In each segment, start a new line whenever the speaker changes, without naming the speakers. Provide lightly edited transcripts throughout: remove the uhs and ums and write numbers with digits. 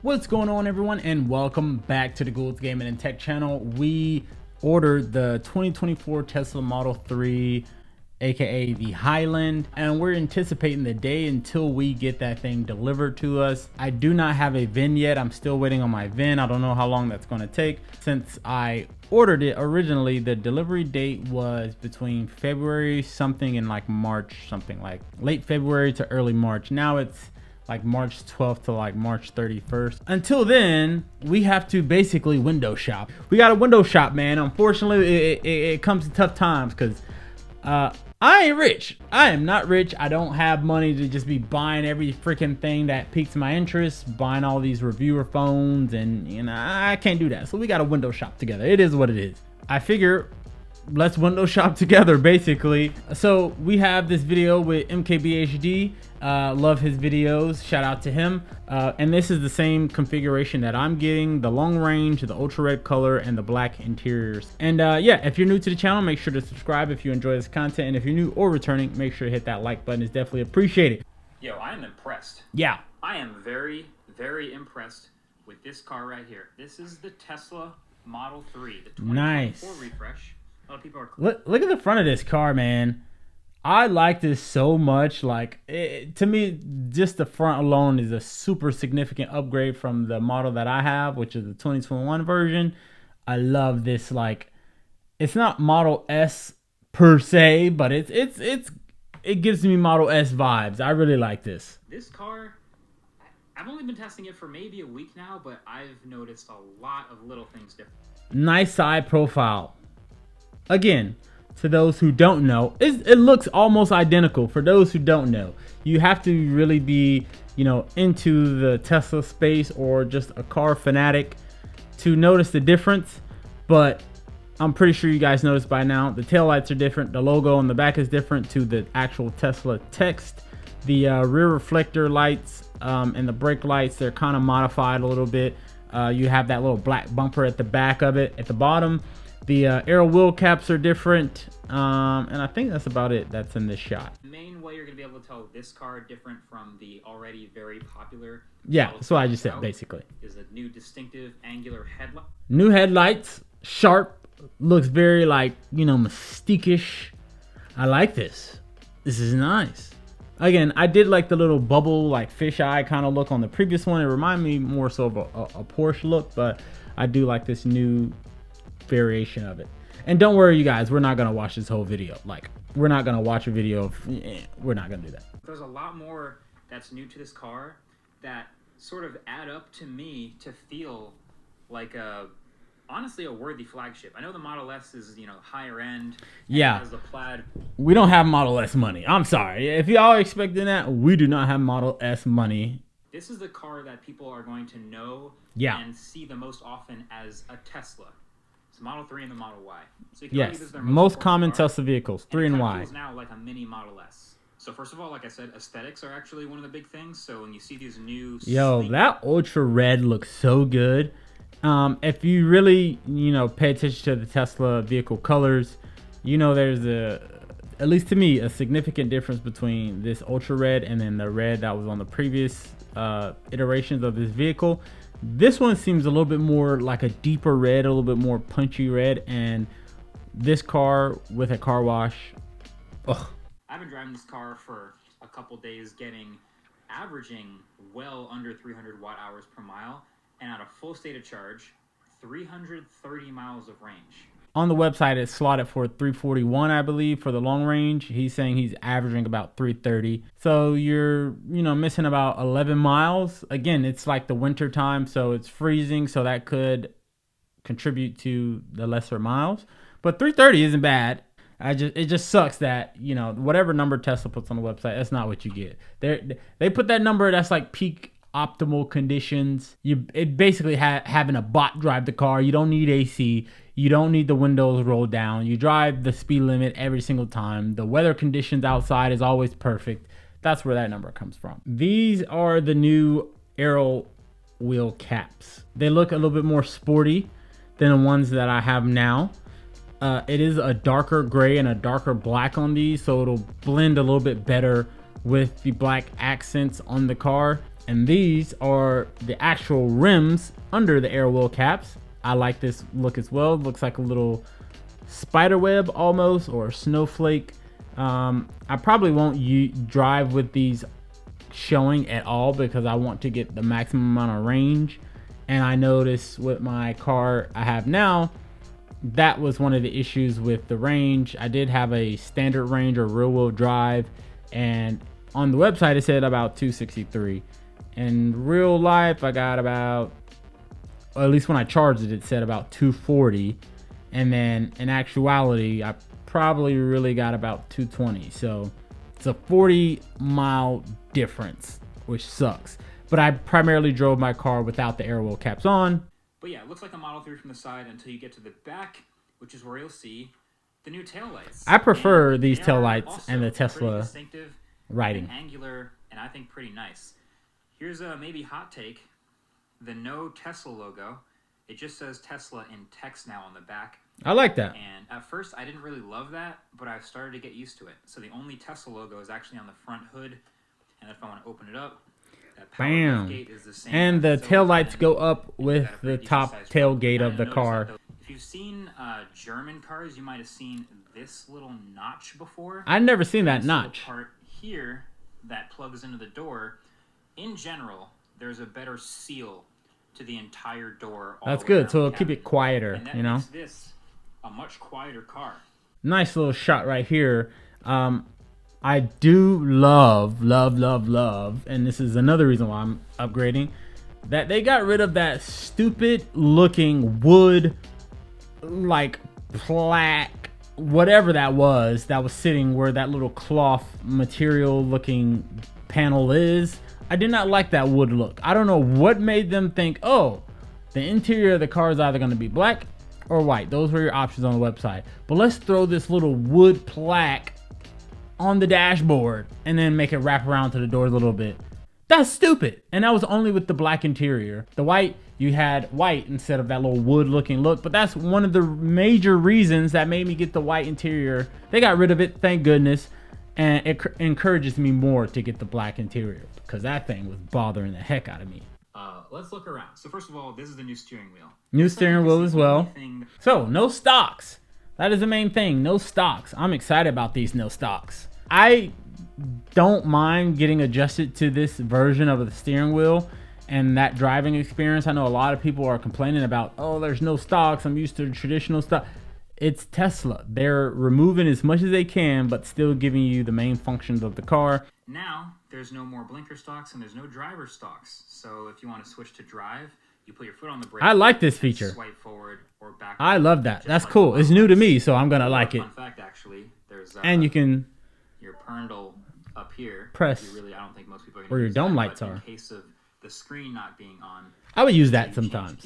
What's going on, everyone, and welcome back to the Gould's Gaming and Tech channel. We ordered the 2024 Tesla Model 3, aka the Highland, and we're anticipating the day until we get that thing delivered to us. I do not have a VIN yet. I'm still waiting on my VIN. I don't know how long that's going to take. Since I ordered it originally, the delivery date was between February something and like March something, like late February to early March. Now it's like March 12th to like March 31st. Until then, we have to basically window shop. We got a window shop, man. Unfortunately, it comes to tough times because I ain't rich. I am not rich. I don't have money to just be buying every freaking thing that piques my interest, buying all these reviewer phones, and you know, I can't do that. So we got a window shop together. It is what it is. I figure let's window shop together, basically. So we have this video with MKBHD. Love his videos, shout out to him. And this is the same configuration that I'm getting: the long range, the ultra red color, and the black interiors. And yeah, if you're new to the channel, make sure to subscribe if you enjoy this content, and if you're new or returning, make sure to hit that like button. It's definitely appreciated.
Yo, I am impressed.
Yeah,
I am very, very impressed with this car right here. This is the Tesla Model 3, the 2024
nice
refresh. A lot of people are
look at the front of this car, man. I like this so much. Like, to me, just the front alone is a super significant upgrade from the model that I have, which is the 2021 version. I love this. Like, it's not Model S per se, but it gives me Model S vibes. I really like this.
This car, I've only been testing it for maybe a week now, but I've noticed a lot of little things different.
Nice side profile. Again, to those who don't know, it looks almost identical. For those who don't know, you have to really be, you know, into the Tesla space or just a car fanatic to notice the difference. But I'm pretty sure you guys noticed by now, the taillights are different. The logo on the back is different to the actual Tesla text. The rear reflector lights and the brake lights, they're kind of modified a little bit. You have that little black bumper at the back of it at the bottom. The aero wheel caps are different, and I think that's about it that's in this shot.
The main way you're going to be able to tell this car different from the already very popular,
yeah, that's what I just said, basically,
is a new distinctive angular headlight.
New headlights, sharp, looks very, like, you know, mystique-ish. I like this. This is nice. Again, I did like the little bubble, like fisheye kind of look on the previous one. It reminded me more so of a Porsche look, but I do like this new variation of it. And don't worry, you guys, we're not gonna watch this whole video. Like, we're not gonna watch a video of, we're not gonna do that.
There's a lot more that's new to this car that sort of add up to me to feel like honestly a worthy flagship. I know the Model S is, you know, higher end.
Yeah,
has the plaid.
We don't have Model S money. I'm sorry if y'all are expecting that. We do not have Model S money.
This is the car that people are going to know,
yeah,
and see the most often as a Tesla. It's Model 3 and the Model Y. So you can
yes, most common Tesla vehicles, 3 and Y.
It feels now like a mini Model S. So first of all, like I said, aesthetics are actually one of the big things. So when you see these new,
that ultra red looks so good. If you really, you know, pay attention to the Tesla vehicle colors, you know, there's at least to me, a significant difference between this ultra red and then the red that was on the previous iterations of this vehicle. This one seems a little bit more like a deeper red, a little bit more punchy red, and this car with a car wash, ugh.
I've been driving this car for a couple days, averaging well under 300 watt hours per mile, and at a full state of charge, 330 miles of range. On
the website, it's slotted for 341, I believe, for the long range. He's saying he's averaging about 330. So you're, you know, missing about 11 miles. Again, it's like the winter time, so it's freezing, so that could contribute to the lesser miles. But 330 isn't bad. It just sucks that, you know, whatever number Tesla puts on the website, that's not what you get. They put that number that's like peak optimal conditions. It basically having a bot drive the car. You don't need AC. You don't need the windows rolled down. You drive the speed limit every single time. The weather conditions outside is always perfect. That's where that number comes from. These are the new aero wheel caps. They look a little bit more sporty than the ones that I have now. It is a darker gray and a darker black on these, so it'll blend a little bit better with the black accents on the car. And these are the actual rims under the air wheel caps. I like this look as well. It looks like a little spider web almost, or a snowflake. I probably won't drive with these showing at all because I want to get the maximum amount of range. And I noticed with my car I have now, that was one of the issues with the range. I did have a standard range or rear wheel drive, and on the website it said about 263. In real life I got about, or at least when I charged it, it said about 240. And then in actuality, I probably really got about 220. So it's a 40-mile difference, which sucks. But I primarily drove my car without the air wheel caps on.
But yeah, it looks like a Model 3 from the side until you get to the back, which is where you'll see the new taillights.
I prefer these taillights and the Tesla
distinctive,
writing.
Angular, and I think pretty nice. Here's a maybe hot take. The no Tesla logo. It just says Tesla in text now on the back.
I like that.
And at first I didn't really love that, but I've started to get used to it. So the only Tesla logo is actually on the front hood. And if I want to open it up, that power liftgate is the same.
And the tail lights go up with the top tailgate of the car.
If you've seen German cars, you might have seen this little notch before.
I've never seen that notch.
Part here that plugs into the door. In general, there's a better seal to the entire door.
That's good, so it'll keep it quieter,
and that
you know.
makes this a much quieter car.
Nice little shot right here. I do love, and this is another reason why I'm upgrading, that they got rid of that stupid looking wood, like plaque, whatever that was sitting where that little cloth material looking panel is. I did not like that wood look. I don't know what made them think, oh, the interior of the car is either going to be black or white. Those were your options on the website. But let's throw this little wood plaque on the dashboard and then make it wrap around to the door a little bit. That's stupid. And that was only with the black interior. The white, you had white instead of that little wood looking look. But that's one of the major reasons that made me get the white interior. They got rid of it, thank goodness. And it encourages me more to get the black interior, because that thing was bothering the heck out of me.
Let's look around. So first of all, this is the new steering wheel.
New steering wheel as well. So no stocks. That is the main thing. No stocks. I'm excited about these no stocks. I don't mind getting adjusted to this version of the steering wheel and that driving experience. I know a lot of people are complaining about, oh, there's no stocks. I'm used to the traditional stuff. It's Tesla. They're removing as much as they can, but still giving you the main functions of the car.
Now, there's no more blinker stocks and there's no driver stocks. So if you want to switch to drive, you put your foot on the brake.
I like this feature.
Swipe forward or back.
I love that. That's cool. It's new to me, so I'm gonna like it.
Fun fact, actually, there's
and you can
your pernal up here.
Press
I don't think most people are
where your dome lights
are.
are.
In case of the screen not being on,
I would use that sometimes.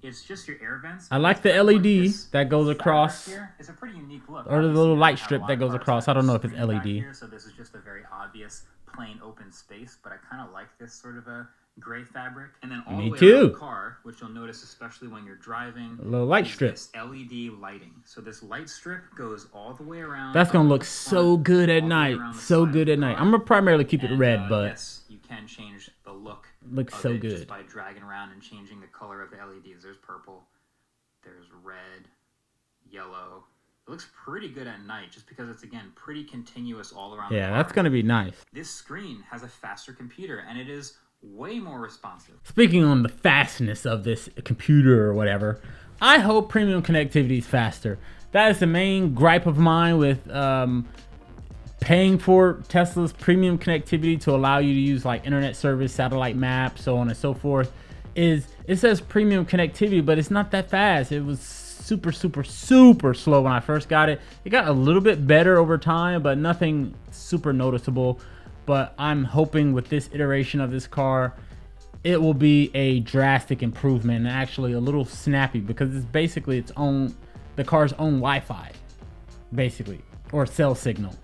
It's just your air vents.
I like the LED that goes across.
It's a pretty unique look.
Or the little light strip that goes across. I don't know if it's LED.
Here, so this is just a very obvious plain open space, but I kind of like this sort of a gray fabric. And then all the way around the car, which you'll notice especially when you're driving,
a little light strip.
This LED lighting. So this light strip goes all the way around.
That's gonna look so good at night. So good at night. I'm gonna primarily keep it red, but
yes, you can change the look.
Looks so good
just by dragging around and changing the color of the LEDs. There's purple, there's red, yellow. It looks pretty good at night just because it's, again, pretty continuous all around the car.
That's going to be nice.
This screen has a faster computer, and it is way more responsive.
Speaking on the fastness of this computer or whatever, I hope premium connectivity is faster. That is the main gripe of mine with paying for Tesla's premium connectivity to allow you to use like internet service, satellite maps, so on and so forth. Is it says premium connectivity, but it's not that fast. It was super slow when I first got it. It got a little bit better over time, but nothing super noticeable. But I'm hoping with this iteration of this car, it will be a drastic improvement and actually a little snappy, because it's basically the car's own Wi-Fi, basically, or cell signal,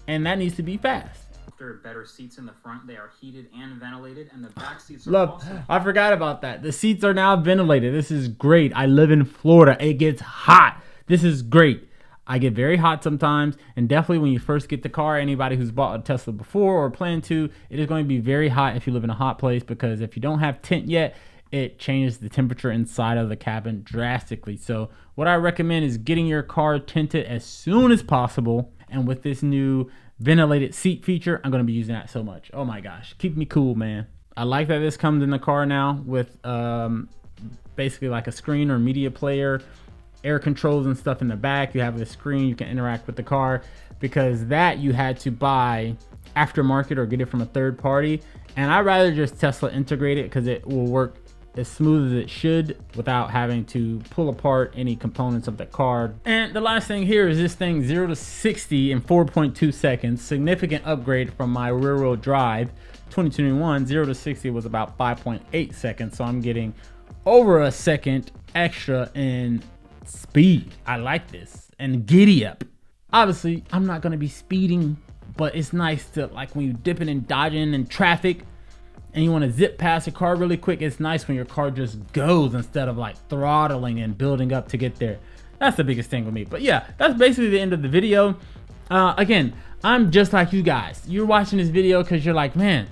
and that needs to be fast.
There are better seats in the front. They are heated and ventilated, and the back seats are also...
I forgot about that. The seats are now ventilated. This is great. I live in Florida. It gets hot. This is great. I get very hot sometimes, and definitely when you first get the car, anybody who's bought a Tesla before or plan to, it is going to be very hot if you live in a hot place, because if you don't have tint yet, it changes the temperature inside of the cabin drastically. So what I recommend is getting your car tinted as soon as possible. And with this new ventilated seat feature, I'm going to be using that so much. Oh my gosh, keep me cool, man. I like that this comes in the car now with basically like a screen or media player, air controls and stuff in the back. You have the screen, you can interact with the car, because that you had to buy aftermarket or get it from a third party. And I'd rather just Tesla integrate it, because it will work as smooth as it should without having to pull apart any components of the car. And the last thing here is this thing 0 to 60 in 4.2 seconds. Significant upgrade from my rear wheel drive 2021. 0 to 60 was about 5.8 seconds. So I'm getting over a second extra in speed. I like this. And giddy up. Obviously, I'm not going to be speeding, but it's nice to, like, when you're dipping and dodging in traffic and you want to zip past your car really quick, it's nice when your car just goes instead of like throttling and building up to get there. That's the biggest thing with me. But yeah, that's basically the end of the video. Again, I'm just like you guys. You're watching this video because you're like, man,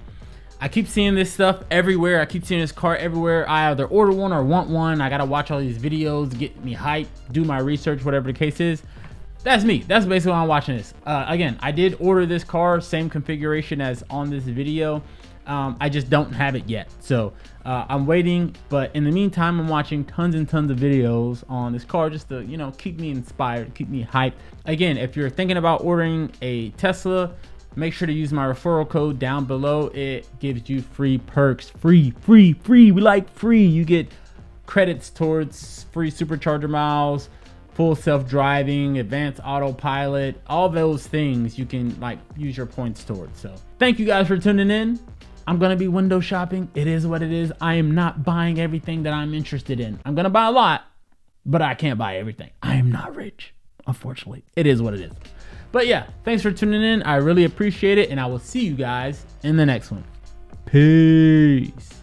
I keep seeing this stuff everywhere. I keep seeing this car everywhere. I either order one or want one. I got to watch all these videos, get me hyped, do my research, whatever the case is. That's me. That's basically why I'm watching this. Again, I did order this car, same configuration as on this video. I just don't have it yet, so I'm waiting. But in the meantime, I'm watching tons and tons of videos on this car just to, you know, keep me inspired, keep me hyped. Again, if you're thinking about ordering a Tesla, make sure to use my referral code down below. It gives you free perks. Free. We like free. You get credits towards free supercharger miles, full self-driving, advanced autopilot, all those things you can like use your points towards. So thank you guys for tuning in. I'm going to be window shopping. It is what it is. I am not buying everything that I'm interested in. I'm going to buy a lot, but I can't buy everything. I am not rich, unfortunately. It is what it is. But yeah, thanks for tuning in. I really appreciate it, and I will see you guys in the next one. Peace.